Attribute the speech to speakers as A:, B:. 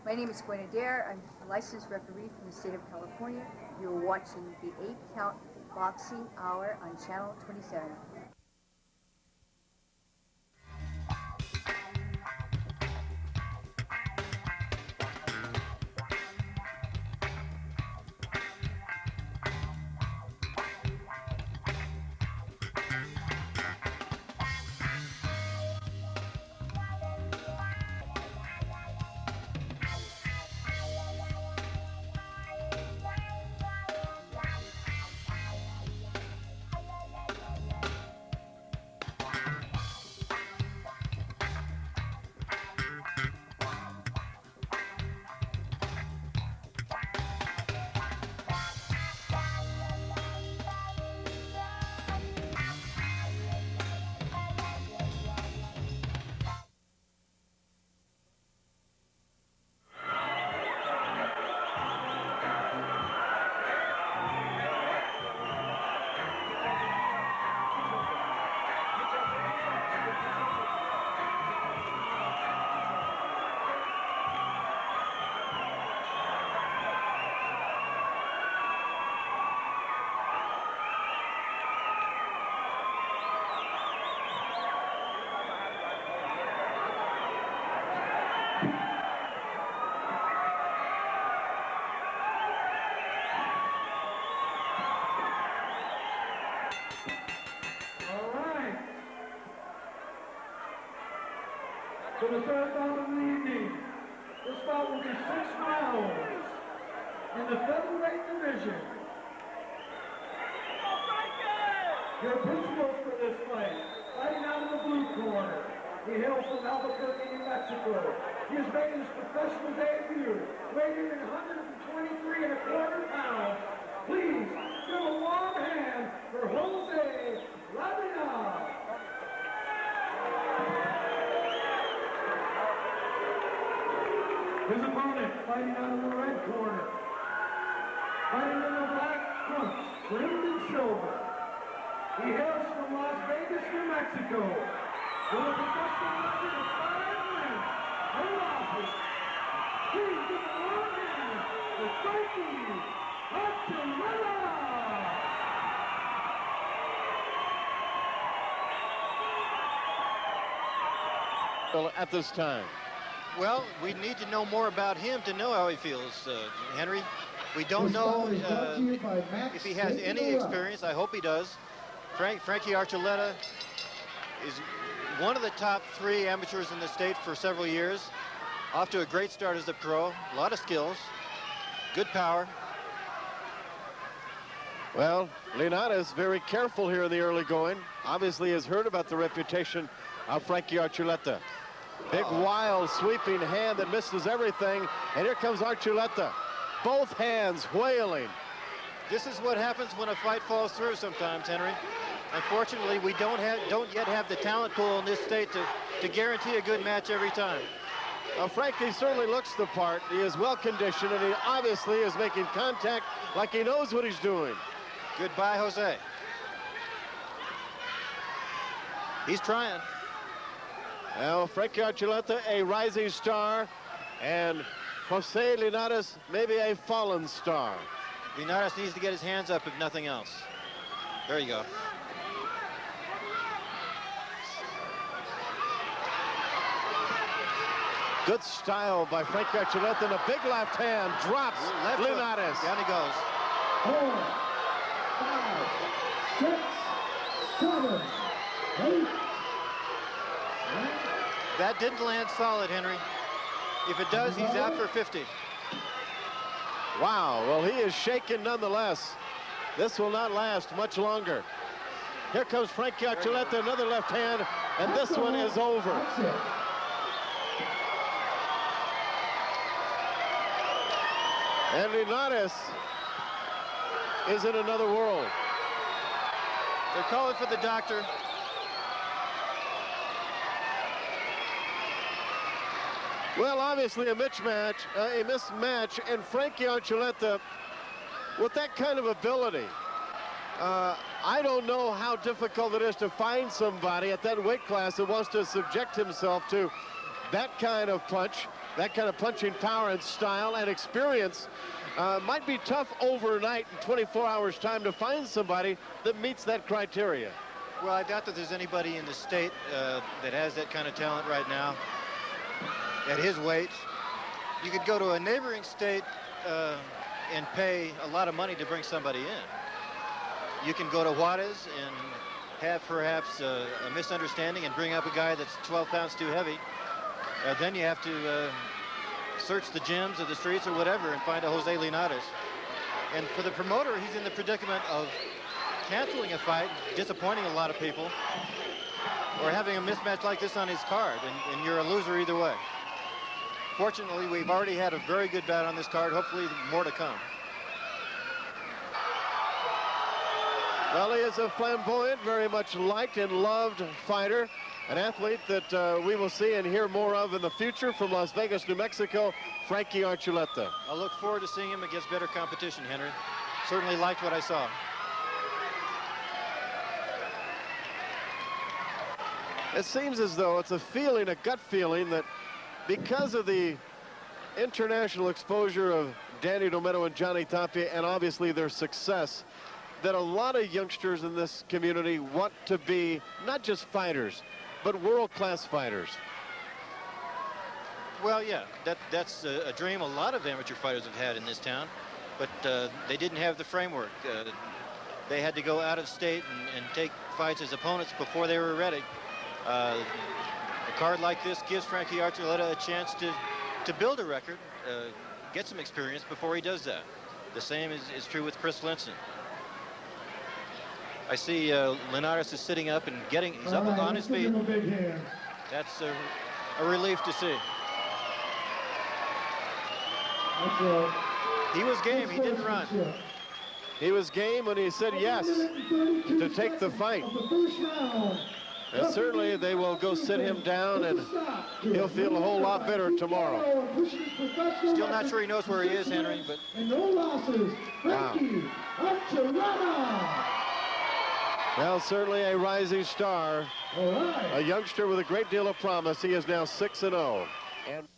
A: My name is Gwen Adair. I'm a licensed referee from the state of California. You're watching the 8-Count Boxing Hour on Channel 27.
B: For the third bout of the evening, this bout will be 6 rounds in the featherweight division. Your principals for this fight, fighting out of the blue corner. He hails from Albuquerque, New Mexico. He has made his professional debut, weighing in 123¼ pounds. Please give a warm hand for Jose Linares. His opponent fighting out of the red corner. Fighting in the black trunks, trimmed in silver. He hails from Las Vegas, New Mexico. With a professional record of 5 wins, no losses. Please give a warm hand for Frankie Archuleta.
C: At this time.
D: Well, we need to know more about him to know how he feels, Henry. We don't know if he has any experience. I hope he does. Frankie Archuleta is one of the top 3 amateurs in the state for several years. Off to a great start as a pro. A lot of skills, good power.
C: Well, Linares very careful here in the early going. Obviously has heard about the reputation of Frankie Archuleta. Big, wild, sweeping hand that misses everything. And here comes Archuleta. Both hands wailing.
D: This is what happens when a fight falls through sometimes, Henry. Unfortunately, we don't yet have the talent pool in this state to guarantee a good match every time.
C: Frankie certainly looks the part. He is well conditioned, and he obviously is making contact like he knows what he's doing.
D: Goodbye, Jose. He's trying.
C: Well, Frankie Archuleta, a rising star, and Jose Linares, maybe a fallen star.
D: Linares needs to get his hands up, if nothing else. There you go.
C: Good style by Frankie Archuleta, and a big left hand drops
D: left
C: Linares.
D: Down he goes.
B: 4, 5, 6, 7, 8.
D: That didn't land solid, Henry. If it does, he's out for 50.
C: Wow, well, he is shaken nonetheless. This will not last much longer. Here comes Frankie Archuleta, another left hand, and this one is over. And Linares is in another world.
D: They're calling for the doctor.
C: Well, obviously a mismatch, and Frankie Archuleta, with that kind of ability, I don't know how difficult it is to find somebody at that weight class that wants to subject himself to that kind of punch that kind of punching power and style and experience. Might be tough overnight in 24 hours time to find somebody that meets that criteria.
D: Well, I doubt that there's anybody in the state that has that kind of talent right now at his weight. You could go to a neighboring state and pay a lot of money to bring somebody in. You can go to Juarez and have perhaps a misunderstanding and bring up a guy that's 12 pounds too heavy. Then you have to search the gyms or the streets or whatever and find a Jose Linares. And for the promoter, he's in the predicament of canceling a fight, disappointing a lot of people, or having a mismatch like this on his card, and you're a loser either way. Fortunately, we've already had a very good bout on this card. Hopefully, more to come.
C: Well, he is a flamboyant, very much liked and loved fighter, an athlete that we will see and hear more of in the future from Las Vegas, New Mexico, Frankie Archuleta.
D: I look forward to seeing him against better competition, Henry. Certainly liked what I saw.
C: It seems as though it's a feeling, a gut feeling, that because of the international exposure of Danny Dometo and Johnny Tapia, and obviously their success, that a lot of youngsters in this community want to be not just fighters, but world-class fighters.
D: Well, yeah, that's a dream a lot of amateur fighters have had in this town, but they didn't have the framework. They had to go out of state and take fights as opponents before they were ready. A card like this gives Frankie Archuleta a chance to build a record, get some experience before he does that. The same is true with Chris Flinson. I see Linares is sitting up and he's up on his feet. That's a relief to see. He was game, he didn't run.
C: He was game when he said yes to take the fight. And certainly they will go sit him down, and he'll feel a whole lot better tomorrow.
D: Still not sure he knows where he is, Henry, but...
C: Wow. Well, certainly a rising star, a youngster with a great deal of promise. He is now 6-0. And